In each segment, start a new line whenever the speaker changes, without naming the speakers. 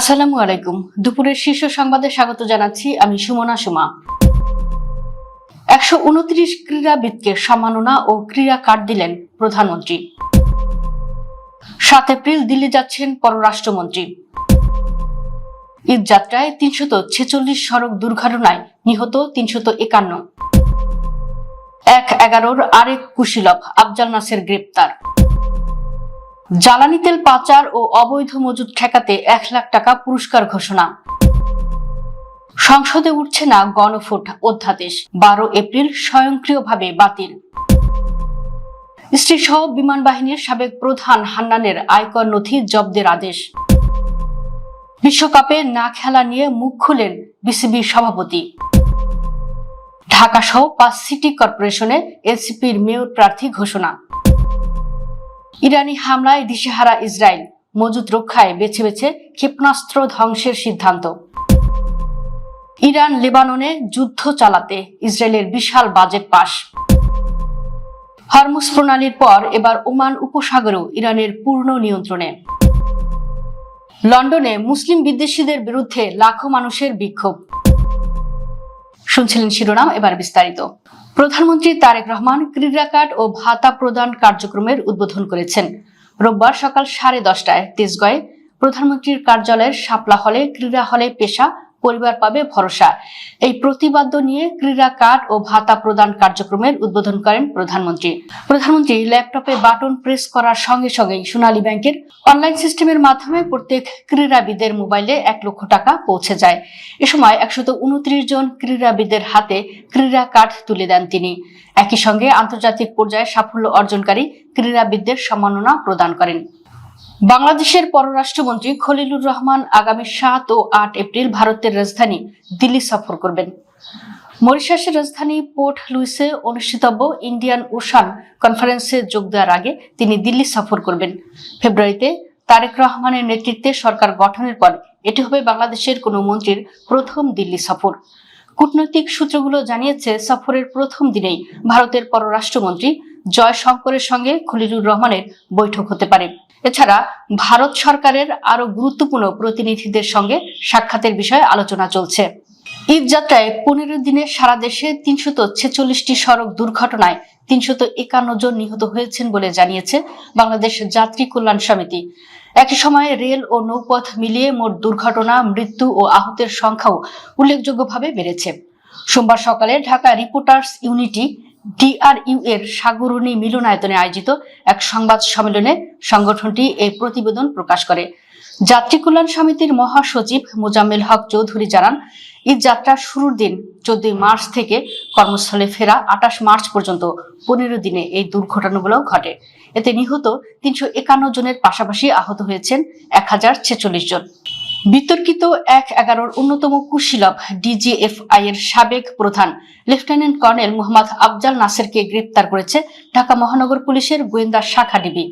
আসসালামু আলাইকুম। দুপুরের শীর্ষ সংবাদে স্বাগত জানাচ্ছি আমি সুমনা সুমা। 129 ক্রীড়াবিদকে সম্মাননা ও ক্রীড়া কার্ড দিলেন প্রধানমন্ত্রী। 7 এপ্রিল দিল্লি যাচ্ছেন পররাষ্ট্রমন্ত্রী। ঈদ যাত্রায় 346 সড়ক দুর্ঘটনায় নিহত 351। 1/11 আরেক কুশীলব আফজাল নাসের গ্রেপ্তার। জ্বালানি তেল পাচার ও অবৈধ মজুদ ঠেকাতে 1 লাখ টাকা পুরস্কার ঘোষণা। সংসদে উঠছে না গণভোট অধ্যাদেশ, 12 এপ্রিল স্বয়ংক্রিয়ভাবে বাতিল। স্ত্রীসহ বিমান বাহিনীর সাবেক প্রধান হান্নানের আয়কর নথি জব্দের আদেশ। বিশ্বকাপে না খেলা নিয়ে মুখ খুলেন বিসিবি সভাপতি। ঢাকা সহ 5 সিটি কর্পোরেশনে এনসিপির মেয়র প্রার্থী ঘোষণা। ইরানি হামলায় দিশেহারা ইসরায়েল, মজুদ রক্ষায় বেছে বেছে ক্ষেপণাস্ত্র ধ্বংসের সিদ্ধান্ত। ইরান লেবাননে যুদ্ধ চালাতে ইসরায়েলের বিশাল বাজেট পাস। হরমুজ প্রণালীর পর এবার ওমান উপসাগরেও ইরানের পূর্ণ নিয়ন্ত্রণে। লন্ডনে মুসলিম বিদ্বেষীদের বিরুদ্ধে লাখো মানুষের বিক্ষোভ। শুনছিলেন শিরোনাম, এবার বিস্তারিত। প্রধানমন্ত্রী তারেক রহমান ক্রীড়া কার্ড ও ভাতা প্রদান কার্যক্রমের উদ্বোধন করেছেন। রোববার সকাল 10:30টায় তেজগাঁয়ে প্রধানমন্ত্রীর কার্যালয়ের শাপলা হলে ক্রীড়া হলে পেশা পরিবার পাবে ভরসা এই প্রতিপাদ্য নিয়ে ক্রীড়া কার্ড ও ভাতা প্রদান কার্যক্রমের উদ্বোধন করেন প্রধানমন্ত্রী ল্যাপটপে বাটন প্রেস করার সঙ্গে সঙ্গেই সোনালী ব্যাংকের অনলাইন সিস্টেমের মাধ্যমে প্রত্যেক ক্রীড়াবিদের মোবাইলে 1 লক্ষ টাকা পৌঁছে যায়। এ সময় 129 জন ক্রীড়াবিদের হাতে ক্রীড়া কার্ড তুলে দেন তিনি। একই সঙ্গে আন্তর্জাতিক পর্যায়ে সাফল্য অর্জনকারী ক্রীড়াবিদদের সম্মাননা প্রদান করেন। বাংলাদেশের পররাষ্ট্রমন্ত্রী খলিলুর রহমান আগামী 7 ও 8 এপ্রিল ভারতের রাজধানী দিল্লি সফর করবেন। মরিশাসের রাজধানী পোর্ট লুইসে অনুষ্ঠিতব্য ইন্ডিয়ান ওশান কনফারেন্সে যোগ দেওয়ার আগে তিনি দিল্লি সফর করবেন। ফেব্রুয়ারিতে তারেক রহমানের নেতৃত্বে সরকার গঠনের পর এটি হবে বাংলাদেশের কোনো মন্ত্রীর প্রথম দিল্লি সফর। কূটনৈতিক সূত্রগুলো জানিয়েছে, সফরের প্রথম দিনেই ভারতের পররাষ্ট্রমন্ত্রী জয়শঙ্করের সঙ্গে খলিলুর রহমানের বৈঠক হতে পারে। এছাড়া ভারত সরকারের আরো গুরুত্বপূর্ণ প্রতিনিধিদের সঙ্গে সাক্ষাতের বিষয়ে আলোচনা চলছে। ঈদ যাত্রায় 15 দিনে সারা দেশে 346টি সড়ক দুর্ঘটনায় 351 জন নিহত হয়েছেন বলে জানিয়েছে বাংলাদেশ যাত্রী কল্যাণ সমিতি। একই সময়ে রেল ও নৌপথ মিলিয়ে মোট দুর্ঘটনা, মৃত্যু ও আহতের সংখ্যাও উল্লেখযোগ্যভাবে বেড়েছে। সোমবার সকালে ঢাকা রিপোর্টার্স ইউনিটি DRU এর সাগরণী মিলনায়তনে আয়োজিত এক সংবাদ সম্মেলনে সংগঠনটি এই প্রতিবেদন প্রকাশ করে। যাত্রী কল্যাণ সমিতির মহাসচিব মোজাম্মেল হক চৌধুরী জানান, ঈদ যাত্রার শুরুর দিন 14 মার্চ থেকে কর্মস্থলে ফেরা 28 মার্চ পর্যন্ত 15 দিনে এই দুর্ঘটনাগুলো ঘটে। এতে নিহত 351 জনের পাশাপাশি আহত হয়েছেন 1046 জন। বিতর্কিত 1/11 অন্যতম কুশীলব DGFI এর সাবেক প্রধান লেফটেন্যান্ট কর্নেল মোহাম্মদ আফজাল নাসেরকে গ্রেপ্তার করেছে ঢাকা মহানগর পুলিশের গোয়েন্দা শাখা ডিবি।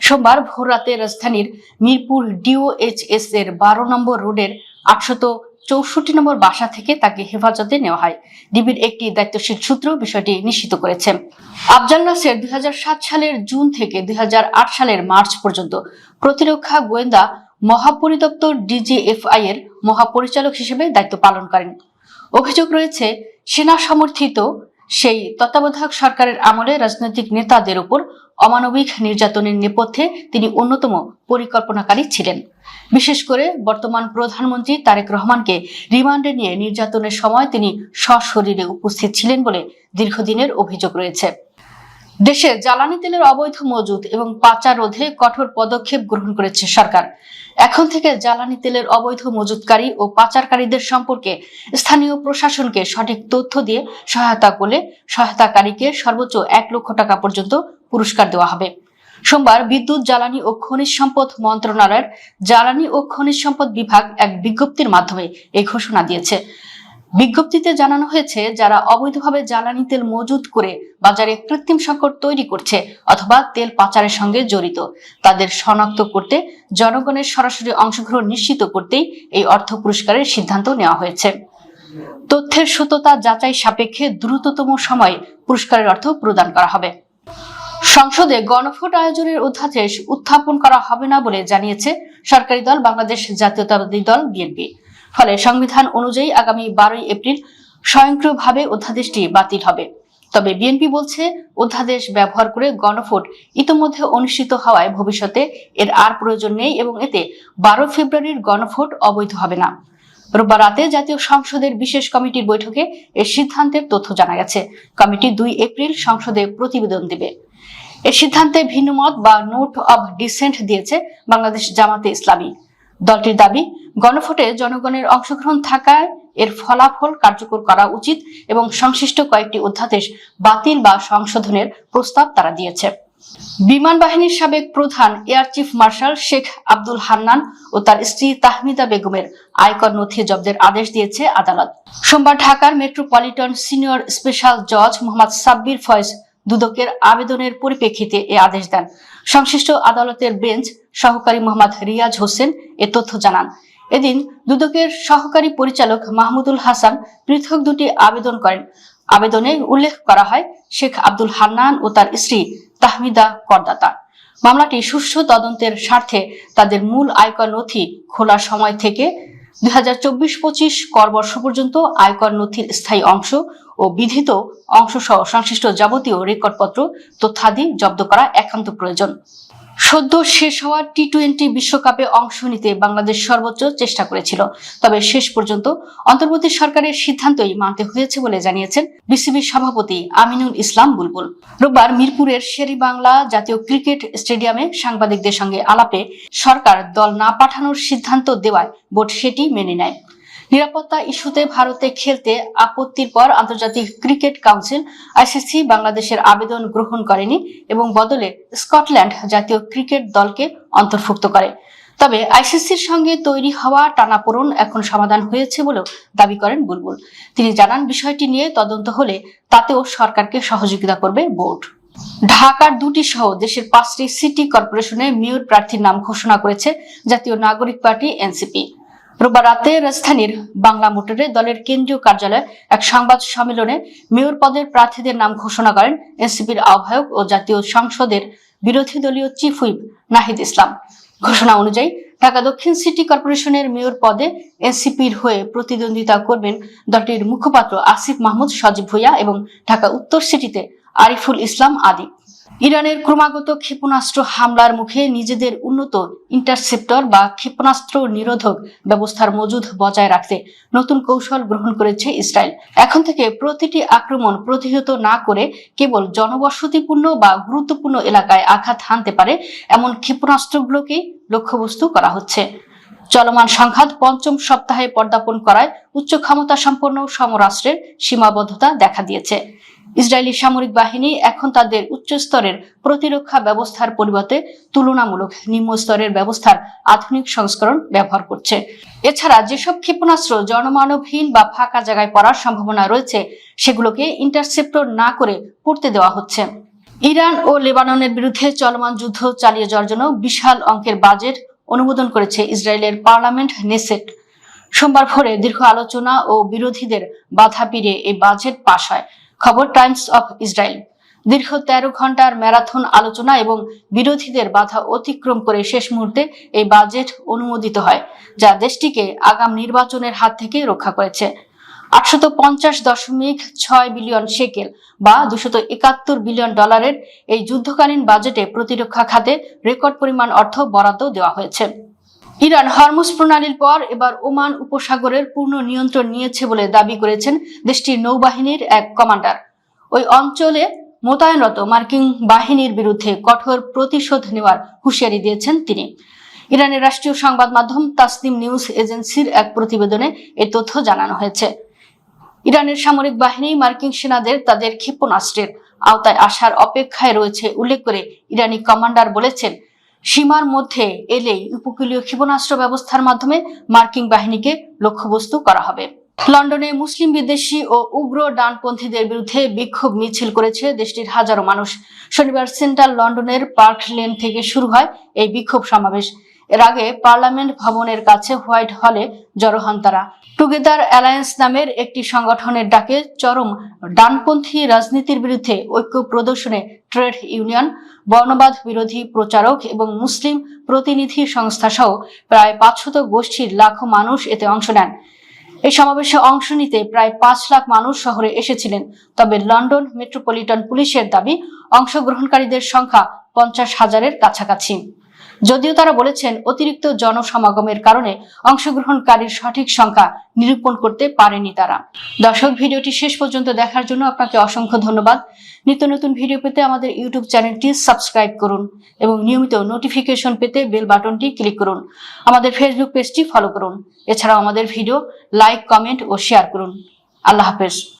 সোমবার ভোররাতে রাজধানীর মিরপুর DOHS এর 12 নম্বর রোডের 864 নম্বর বাসা থেকে তাকে হেফাজতে নেওয়া হয়। ডিবির একটি দায়িত্বশীল সূত্র বিষয়টি নিশ্চিত করেছে। আফজাল নাসের 2007 সালের জুন থেকে 2008 সালের মার্চ পর্যন্ত প্রতিরক্ষা গোয়েন্দা মহাপরিদপ্তর DGFI এর মহাপরিচালক হিসেবে দায়িত্ব পালন করেন। অভিযোগ রয়েছে, সেনা সমর্থিত সেই তত্ত্বাবধায়ক সরকারের আমলে রাজনৈতিক নেতাদের উপর অমানবিক নির্যাতনের নেপথ্যে তিনি অন্যতম পরিকল্পনাকারী ছিলেন। বিশেষ করে বর্তমান প্রধানমন্ত্রী তারেক রহমানকে রিমান্ডে নিয়ে নির্যাতনের সময় তিনি সশরীরে উপস্থিত ছিলেন বলে দীর্ঘদিনের অভিযোগ রয়েছে। দেশে জ্বালানি তেলের অবৈধ মজুদ এবং পাচার রোধে কঠোর পদক্ষেপ গ্রহণ করেছে সরকার। এখন থেকে জ্বালানি তেলের অবৈধ মজুতকারী ও পাচারকারীদের সম্পর্কে স্থানীয় প্রশাসনকে সঠিক তথ্য দিয়ে সহায়তা করলে সহায়তাকারীকে সর্বোচ্চ 1 লক্ষ টাকা পর্যন্ত পুরস্কার দেওয়া হবে। সোমবার বিদ্যুৎ, জ্বালানি ও খনিজ সম্পদ মন্ত্রণালয়ের জ্বালানি ও খনিজ সম্পদ বিভাগ এক বিজ্ঞপ্তির মাধ্যমে এই ঘোষণা দিয়েছে। বিজ্ঞপ্তিতে জানানো হয়েছে, যারা অবৈধভাবে জ্বালানি তেল মজুত করে বাজারে কৃত্রিম সংকট তৈরি করছে অথবা তেল পাচারের সঙ্গে জড়িত, তাদের শনাক্ত করতে জনগণের সরাসরি অংশগ্রহণ নিশ্চিত করতেই এই অর্থ পুরস্কারের সিদ্ধান্ত নেওয়া হয়েছে। তথ্যের সত্যতা যাচাই সাপেক্ষে দ্রুততম সময়ে পুরস্কারের অর্থ প্রদান করা হবে। সংসদে গণভোট আয়োজনের অধ্যাদেশ উত্থাপন করা হবে না বলে জানিয়েছে সরকারি দল বাংলাদেশ জাতীয়তাবাদী দল বিএনপি। ফলে সংবিধান অনুযায়ী আগামী 12 এপ্রিল স্বয়ংক্রিয়ভাবে অধ্যাদেশটি বাতিল হবে। তবে বিএনপি বলছে, অধ্যাদেশ ব্যবহার করে গণভোট ইতোমধ্যে অনুষ্ঠিত হওয়ায় ভবিষ্যতে এর আর প্রয়োজন নেই এবং এতে 12 ফেব্রুয়ারির গণভোট অবৈধ হবে না। রোববার রাতে জাতীয় সংসদের বিশেষ কমিটির বৈঠকে এর সিদ্ধান্তের তথ্য জানা গেছে। কমিটি 2 এপ্রিল সংসদে প্রতিবেদন দেবে। এর সিদ্ধান্তে ভিন্নমত বা নোট অব ডিসেন্ট দিয়েছে বাংলাদেশ জামাতে ইসলামী। দলটির দাবি, গণভোটে জনগণের অংশগ্রহণ থাকায় এর ফলাফল কার্যকর করা উচিত এবং সংশ্লিষ্ট কয়েকটি অধ্যাদেশ বাতিল বা সংশোধনের প্রস্তাব তারা দিয়েছে। বিমান বাহিনীর সাবেক প্রধান air chief marshal Sheikh Abdul Hannan ও তার স্ত্রী তাহমিদা বেগমের আয়কর নথি জব্দের আদেশ দিয়েছে আদালত। সোমবার ঢাকার মেট্রোপলিটন সিনিয়র স্পেশাল জজ মোহাম্মদ সাব্বির ফয়েজ দুদকের আবেদনের পরিপ্রেক্ষিতে এ আদেশ দেন। সংশ্লিষ্ট আদালতের বেঞ্চ সহকারী মোহাম্মদ রিয়াজ হোসেন এ তথ্য জানান। এদিন দুদকের সহকারী পরিচালক মাহমুদুল হাসান পৃথক দুটি আবেদন করেন। আবেদনে উল্লেখ করা হয়, শেখ আব্দুল হান্নান ও তার স্ত্রী তাহমিদা করদাতা। মামলাটি সুষ্ঠু তদন্তের স্বার্থে তাদের মূল আয়কর নথি খোলার সময় থেকে 2024-25 করবর্ষ পর্যন্ত আয়কর নথির স্থায়ী অংশ ও বিধিত অংশ সহ সংশ্লিষ্ট যাবতীয় রেকর্ডপত্র তথ্যাদি জব্দ করা একান্ত প্রয়োজন। সদ্য শেষ হওয়া টি-20 বিশ্বকাপে অংশ নিতে বাংলাদেশ সর্বোচ্চ চেষ্টা করেছিল, তবে শেষ পর্যন্ত অন্তর্বর্তী সরকারের সিদ্ধান্তই মানতে হয়েছে বলে জানিয়েছেন বিসিবি সভাপতি আমিনুল ইসলাম বুলবুল। রোববার মিরপুরের শেরেবাংলা জাতীয় ক্রিকেট স্টেডিয়ামে সাংবাদিকদের সঙ্গে আলাপে সরকার দল না পাঠানোর সিদ্ধান্ত দেওয়ায় বোর্ড সেটি মেনে নেয়। নিরাপত্তা ইস্যুতে ভারতে খেলতে আপত্তির পর আন্তর্জাতিক ক্রিকেট কাউন্সিল আইসিসি বাংলাদেশের আবেদন গ্রহণ করেনি এবং বদলে স্কটল্যান্ড জাতীয় ক্রিকেট দলকে অন্তর্ভুক্ত করে। তবে আইসিসির সঙ্গে তৈরি হওয়া টানাপোড়েন এখন সমাধান হয়েছে বলেও দাবি করেন বুলবুল। তিনি জানান, বিষয়টি নিয়ে তদন্ত হলে তাতেও সরকারকে সহযোগিতা করবে বোর্ড। ঢাকার 2টি সহ দেশের 5টি সিটি কর্পোরেশনে মেয়র প্রার্থীর নাম ঘোষণা করেছে জাতীয় নাগরিক পার্টি এনসিপি। রোববার রাতে রাজধানীর বাংলা মোটরে দলের কেন্দ্রীয় কার্যালয়ে এক সংবাদ সম্মেলনে মেয়র পদের প্রার্থীদের নাম ঘোষণা করেন এনসিপির আহ্বায়ক ও জাতীয় সংসদের বিরোধী দলীয় চিফ হুইপ নাহিদ ইসলাম। ঘোষণা অনুযায়ী ঢাকা দক্ষিণ সিটি কর্পোরেশনের মেয়র পদে এনসিপির হয়ে প্রতিদ্বন্দ্বিতা করবেন দলটির মুখপাত্র আসিফ মাহমুদ সজীব ভুঁইয়া এবং ঢাকা উত্তর সিটিতে আরিফুল ইসলাম আদিব। ইরানের ক্রমাগত ক্ষেপণাস্ত্র হামলার মুখে নিজেদের উন্নত ইন্টারসেপ্টর বা ক্ষেপণাস্ত্র নিরোধক ব্যবস্থার মজুদ বজায় রাখতে নতুন কৌশল গ্রহণ করেছে ইসরায়েল। এখন থেকে প্রতিটি আক্রমণ প্রতিহত না করে কেবল জনবসতিপূর্ণ বা গুরুত্বপূর্ণ এলাকায় আঘাত হানতে পারে এমন ক্ষেপণাস্ত্রগুলোকেই লক্ষ্যবস্তু করা হচ্ছে। চলমান সংঘাত 5ম সপ্তাহে পদার্পণ করায় উচ্চ ক্ষমতা সম্পন্ন সমরাষ্ট্রের সীমাবদ্ধতা দেখা দিয়েছে। ইসরায়েলি সামরিক বাহিনী এখন তাদের উচ্চ স্তরের প্রতিরক্ষা ব্যবস্থার পরিবর্তে তুলনামূলক নিম্ন স্তরের ব্যবস্থার আধুনিক সংস্করণ ব্যবহার করছে। এছাড়া যেসব ক্ষেপণাস্ত্র জনমানবহীন বা ফাঁকা জায়গায় পড়ার সম্ভাবনা রয়েছে সেগুলোকে ইন্টারসেপ্টর না করে পড়তে দেওয়া হচ্ছে। ইরান ও লেবাননের বিরুদ্ধে চলমান যুদ্ধ চালিয়ে যাওয়ার জন্য বিশাল অঙ্কের বাজেট অনুমোদন করেছে ইসরায়েলের পার্লামেন্ট নেসেট। সোমবার ভোরে দীর্ঘ আলোচনা ও বিরোধীদের বাধা পেরিয়ে এই বাজেট পাশ হয়। খবর টাইমস অফ ইসরায়েল। দীর্ঘ 13 ঘন্টার ম্যারাথন আলোচনা এবং বিরোধীদের বাধা অতিক্রম করে শেষ মুহূর্তে এই বাজেট অনুমোদিত হয়, যা দেশটিকে আগাম নির্বাচনের হাত থেকে রক্ষা করেছে। 850.6 বিলিয়ন শেকেল বা $271 বিলিয়ন এই যুদ্ধকালীন বাজেটে প্রতিরক্ষা খাতে রেকর্ড পরিমাণ অর্থ বরাদ্দ দেওয়া হয়েছে। ইরান হরমুজ প্রণালীর পর এবার ওমান উপসাগরের পূর্ণ নিয়ন্ত্রণ নিয়েছে বলে দাবি করেছেন দেশটির নৌবাহিনীর এক কমান্ডার। ওই অঞ্চলে মোতায়েনরত মার্কিন বাহিনীর বিরুদ্ধে কঠোর প্রতিশোধ নেওয়ার হুঁশিয়ারি দিয়েছেন তিনি। ইরানের রাষ্ট্রীয় সংবাদ মাধ্যম তাসনিম নিউজ এজেন্সির এক প্রতিবেদনে এই তথ্য জানানো হয়েছে। ইরানের সামরিক বাহিনী মার্কিন সেনাদের তাদের ক্ষেপণাস্ত্রের আওতায় আসার অপেক্ষায় রয়েছে উল্লেখ করে ইরানি কমান্ডার বলেছেন, সীমার মধ্যে এলেই উপকূলীয় ক্ষেপণাস্ত্র ব্যবস্থার মাধ্যমে মার্কিন বাহিনীকে লক্ষ্যবস্তু করা হবে। লন্ডনে মুসলিম বিদ্বেষী ও উগ্র ডানপন্থীদের বিরুদ্ধে বিক্ষোভ মিছিল করেছে দেশটির হাজারো মানুষ। শনিবার সেন্ট্রাল লন্ডনের পার্ক লেন থেকে শুরু হয় এই বিক্ষোভ সমাবেশ। এর আগে পার্লামেন্ট ভবনের কাছে হোয়াইট হলে জড়ো হন তারা। টুগেদার অ্যালায়েন্স নামের একটি সংগঠনের ডাকে চরম ডানপন্থী রাজনীতির বিরুদ্ধে ঐক্য প্রদর্শনে ট্রেড ইউনিয়ন, বর্ণবাদ বিরোধী প্রচারক এবং মুসলিম প্রতিনিধি সংস্থা সহ প্রায় 500 গোষ্ঠীর লাখো মানুষ এতে অংশ নেন। এই সমাবেশে অংশ নিতে প্রায় 5 লাখ মানুষ শহরে এসেছিলেন। তবে লন্ডন মেট্রোপলিটন পুলিশের দাবি অংশগ্রহণকারীদের সংখ্যা 50,000-এর কাছাকাছি। যদিও তারা বলেছেন অতিরিক্ত জনসমাগমের কারণে অংশগ্রহণকারীর সঠিক সংখ্যা নিরূপণ করতে পারেনি তারা। দর্শক, ভিডিওটি শেষ পর্যন্ত দেখার জন্য আপনাকে অসংখ্য ধন্যবাদ। নিত্য নতুন ভিডিও পেতে আমাদের ইউটিউব চ্যানেলটি সাবস্ক্রাইব করুন এবং নিয়মিত নোটিফিকেশন পেতে বেল বাটনটি ক্লিক করুন। আমাদের ফেসবুক পেজটি ফলো করুন। এছাড়াও আমাদের ভিডিও লাইক, কমেন্ট ও শেয়ার করুন। আল্লাহ হাফেজ।